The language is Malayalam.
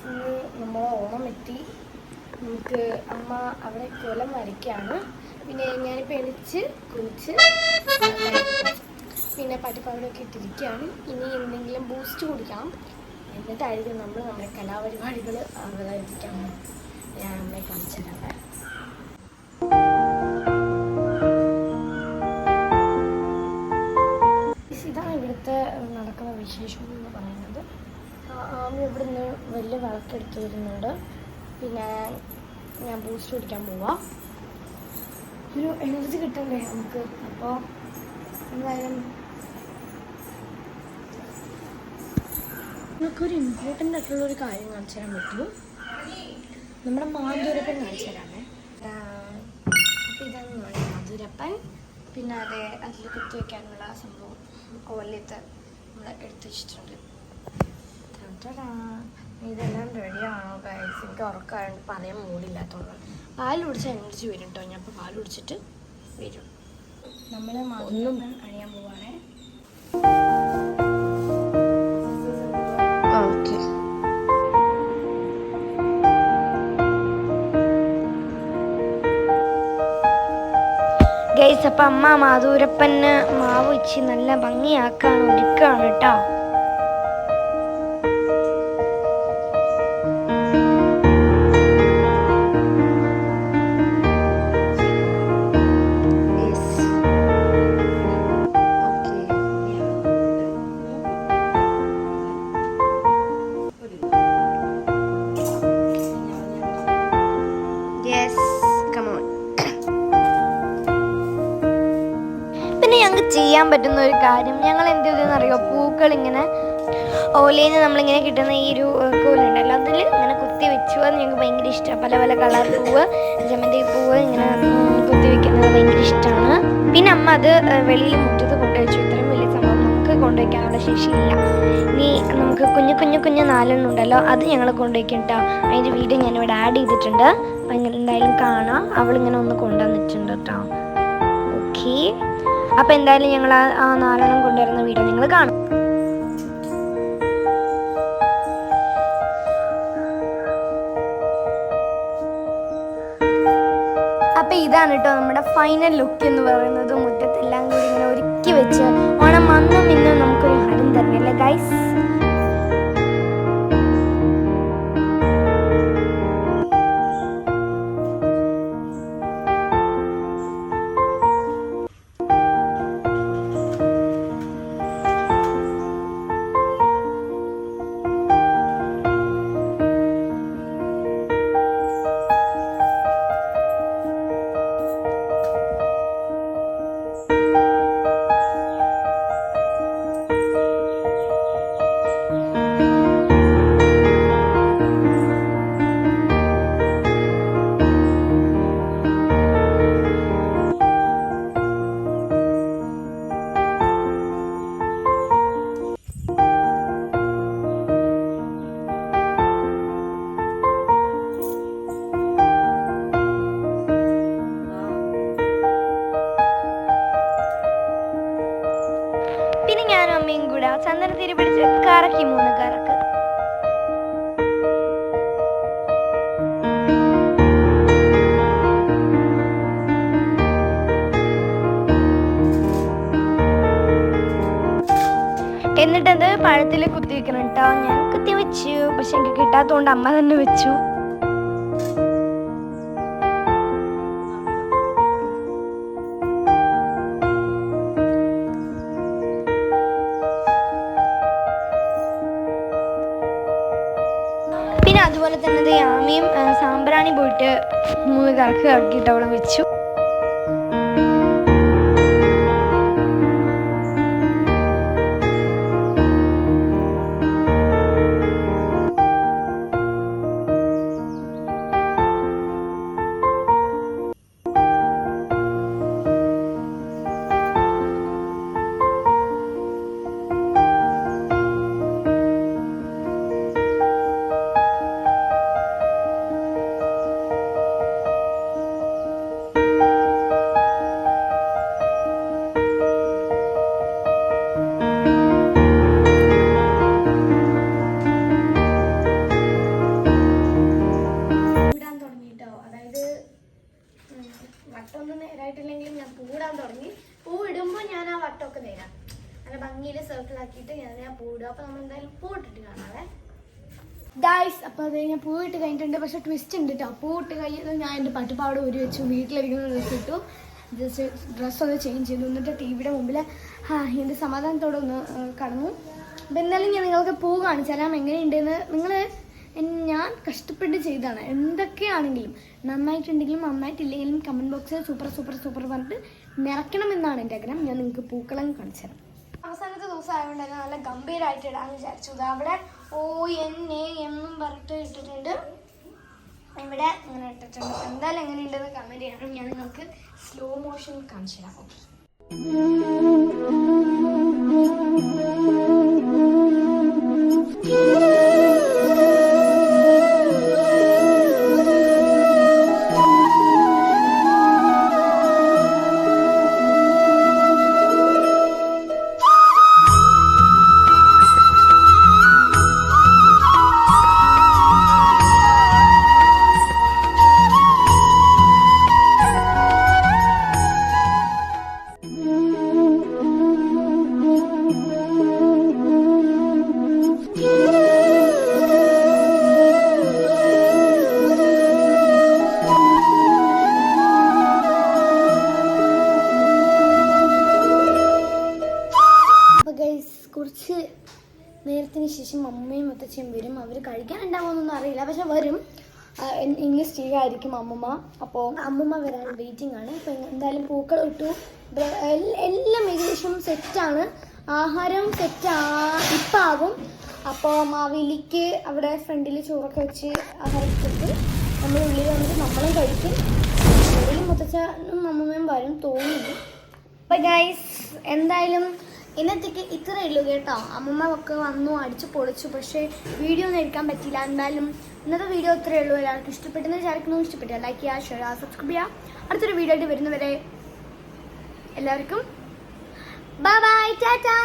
ഇനി നമ്മൾ ഓണം എത്തി. നമുക്ക് അമ്മ അവിടെ കോലം വരയ്ക്കാണ്. പിന്നെ ഞാനിപ്പോൾ എണിച്ച് കുളിച്ച് പിന്നെ പട്ടിപ്പാവിടൊക്കെ ഇട്ടിരിക്കുകയാണ്. ഇനി എന്തെങ്കിലും ബൂസ്റ്റ് കുടിക്കണം. എന്നിട്ടായിരിക്കും നമ്മൾ നമ്മുടെ കലാപരിപാടികൾ അവതരിപ്പിക്കാൻ. ഞാൻ നമ്മളെ കാണിച്ചു തരാം. ഇതാണ് ഇവിടുത്തെ നടക്കുന്ന വിശേഷം എന്ന് പറയുന്നത്. ആമി ഇവിടെ നിന്ന് വലിയ വിളക്കെടുത്ത് വരുന്നുണ്ട്. പിന്നെ ഞാൻ ബൂസ്റ്റ് കുടിക്കാൻ പോവാം. ഒരു എനർജി കിട്ടണ്ടേ നമുക്ക്. അപ്പോൾ എന്തായാലും നമുക്കൊരു ഇമ്പോർട്ടൻ്റ് ആയിട്ടുള്ളൊരു കാര്യം കാണിച്ചു തരാൻ പറ്റുമോ? നമ്മുടെ മാധുരപ്പൻ കാണിച്ചു തരാമേ. അപ്പോൾ ഇതാണ് നമ്മുടെ മാധുരപ്പൻ. പിന്നെ അതിൽ കുത്തി വയ്ക്കാനുള്ള സംഭവം ഓലത്ത് നമ്മൾ എടുത്ത് വെച്ചിട്ടുണ്ട്. ഇതെല്ലാം റെഡിയാണോ ഗൈസ്? എനിക്ക് ഉറക്കമായതുകൊണ്ട് പറയാൻ മൂടില്ലാത്തതുകൊണ്ട് പാൽ കുടിച്ചാൽ എനർജി വരും കേട്ടോ. ഞാൻ ഇപ്പോൾ പാൽ കുടിച്ചിട്ട് വരും. നമ്മൾ ഒന്നും അണിയാൻ പോവാണേ. ഓക്കെ ഗൈസ്, അപ്പം അമ്മ മാധൂരപ്പന് മാവ് വെച്ച് നല്ല ഭംഗിയാക്കാണ്, ഒരുക്കാണ് കേട്ടോ. പിന്നെ ഞങ്ങൾക്ക് ചെയ്യാൻ പറ്റുന്ന ഒരു കാര്യം, ഞങ്ങൾ എന്ത് ചെയ്തെന്ന് അറിയോ, പൂക്കൾ ഇങ്ങനെ ഓലയിൽ നിന്ന് നമ്മളിങ്ങനെ കിട്ടുന്ന ഈ ഒരു കോലുണ്ടല്ലോ, അതിൽ ഇങ്ങനെ കുത്തി വെച്ചു. അത് ഞങ്ങൾക്ക് ഭയങ്കര ഇഷ്ടമാണ്. പല പല കളർ പൂവ്, ജമന്തി പൂവ് ഇങ്ങനെ കുത്തി വെക്കുന്നത് ഭയങ്കര ഇഷ്ടമാണ്. പിന്നെ അമ്മ അത് വെളിയിൽ മുറ്റത്ത് കൊണ്ടുവച്ചു. ഇത്രയും വലിയ സംഭവം നമുക്ക് കൊണ്ടുവയ്ക്കാനുള്ള ശേഷിയില്ല. ഇനി നമുക്ക് കുഞ്ഞു നാലെണ്ണം ഉണ്ടല്ലോ, അത് ഞങ്ങൾ കൊണ്ടുവയ്ക്കും കേട്ടോ. അതിൻ്റെ വീഡിയോ ഞാനിവിടെ ആഡ് ചെയ്തിട്ടുണ്ട്. അപ്പം എന്തായാലും കാണാം. അവളിങ്ങനെ ഒന്ന് കൊണ്ടുവന്നിട്ടുണ്ട് കേട്ടോ. ഓക്കെ, അപ്പം എന്തായാലും ഞങ്ങൾ ആ 4 കൊണ്ടുവരുന്ന വീഡിയോ നിങ്ങൾ കാണും. അപ്പം ഇതാണ് കേട്ടോ നമ്മുടെ ഫൈനൽ ലുക്ക് എന്ന് പറയുന്നത്. മുറ്റത്തെല്ലാം കൂടി ഇങ്ങനെ ഒരുക്കി വെച്ച് ഓണം അന്നും ഇന്നും നമുക്കൊരു ഹരം തന്നെയല്ലേ ഗൈസ്? പിന്നെ ഞാനും അമ്മയും കൂടെ ചന്ദനത്തിരി പിടിച്ച് കറക്കി 3 കറക്ക്. എന്നിട്ടത് പഴത്തിൽ കുത്തി വെക്കണം കേട്ടോ. ഞാൻ കുത്തി വെച്ചു, പക്ഷെ എനിക്ക് കിട്ടാത്തതുകൊണ്ട് അമ്മ തന്നെ വെച്ചു. പിന്നെ അതുപോലെ തന്നെ ആമയും സാമ്പ്രാണി പോയിട്ട് 3 കറക്ക് കറക്കിയിട്ട് അവിടെ വെച്ചു. സർക്കിളാക്കിയിട്ട് ഞാൻ പൂടും. അപ്പോൾ നമ്മൾ എന്തായാലും പൂട്ടിട്ട് കാണാവേ ഗായ്സ്. അപ്പോൾ അത് ഞാൻ പൂവിട്ട് കഴിഞ്ഞിട്ടുണ്ട്. പക്ഷേ ട്വിസ്റ്റ് ഉണ്ട് കേട്ടോ. പൂവിട്ട് കഴിഞ്ഞത് ഞാൻ എൻ്റെ പട്ടുപാവട ഊരി വെച്ചു, വീട്ടിലിരിക്കുന്ന ഡ്രസ്സ് ഇട്ടു, ജസ്റ്റ് ഡ്രസ്സൊന്ന് ചേഞ്ച് ചെയ്തു, എന്നിട്ട് ടി വിയുടെ മുമ്പിൽ എൻ്റെ സമാധാനത്തോടെ ഒന്ന് കടന്നു. അപ്പം എന്നാലും ഞാൻ നിങ്ങൾക്ക് പൂ കാണിച്ചു തരാം എങ്ങനെയുണ്ടെന്ന്. ഞാൻ കഷ്ടപ്പെട്ട് ചെയ്തതാണ്. എന്തൊക്കെയാണെങ്കിലും നന്നായിട്ടുണ്ടെങ്കിലും നന്നായിട്ടില്ലെങ്കിലും കമൻറ്റ് ബോക്സിൽ സൂപ്പർ സൂപ്പർ സൂപ്പർ പറഞ്ഞിട്ട് നിറയ്ക്കണമെന്നാണ് എൻ്റെ ആഗ്രഹം. ഞാൻ നിങ്ങൾക്ക് പൂക്കളം കാണിച്ചു തരാം. അവസാനത്തെ ദിവസം ആയതുകൊണ്ട് തന്നെ നല്ല ഗംഭീരമായിട്ട് ഇടാമെന്ന് വിചാരിച്ചു. അവിടെ ONA എന്നും പറഞ്ഞിട്ട് ഇട്ടിട്ടുണ്ട്. ഇവിടെ ഇങ്ങനെ ഇട്ടിട്ടുണ്ട്. എന്തായാലും എങ്ങനെയുണ്ടെന്ന് കമൻറ്റ് ചെയ്യണം. ഞാൻ നിങ്ങൾക്ക് സ്ലോ മോഷൻ കാണിച്ചു തരാം. ഓക്കെ കുറച്ച് നേരത്തിന് ശേഷം അമ്മയും മുത്തച്ഛയും വരും. അവർ കഴിക്കാനുണ്ടാവുമെന്നൊന്നും അറിയില്ല, പക്ഷെ വരും. ഇംഗ്ലീഷ് ടീ ആയിരിക്കും അമ്മമ്മ. അപ്പോൾ അമ്മമ്മ വരാൻ വെയിറ്റിംഗ് ആണ്. ഇപ്പം എന്തായാലും പൂക്കൾ ഇട്ടു, എല്ലാം ഏകദേശം സെറ്റാണ്. ആഹാരം ഇപ്പം ആകും. അപ്പോൾ മാവേലിക്ക് അവിടെ ഫ്രണ്ടിൽ ചോറൊക്കെ വെച്ച് ആഹാരം കൊടുത്ത് നമ്മൾ ഉള്ളിൽ വന്നിട്ട് നമ്മളും കഴിക്കും. എവിടെയും മുത്തച്ഛനും അമ്മമ്മയും വരും തോന്നുന്നു. അപ്പം ഗൈസ് എന്തായാലും ഇന്നത്തേക്ക് ഇത്രയേ ഉള്ളൂ കേട്ടോ. അമ്മമ്മ ഒക്കെ വന്നു അടിച്ചു പൊളിച്ചു, പക്ഷേ വീഡിയോ ഒന്നും എടുക്കാൻ പറ്റിയില്ല. എന്തായാലും ഇന്നത്തെ വീഡിയോ ഇത്രയേ ഉള്ളൂ. എല്ലാവർക്കും ഇഷ്ടപ്പെട്ടെന്ന് വിചാരിക്കുന്നു. ഇഷ്ടപ്പെട്ടാൽ ലൈക്ക് ചെയ്യുക, ഷെയർ ചെയ്യുക, സബ്സ്ക്രൈബ് ചെയ്യുക. അടുത്തൊരു വീഡിയോ ആയിട്ട് വരുന്നവരെ എല്ലാവർക്കും ബൈ ബൈ, ടാറ്റാ.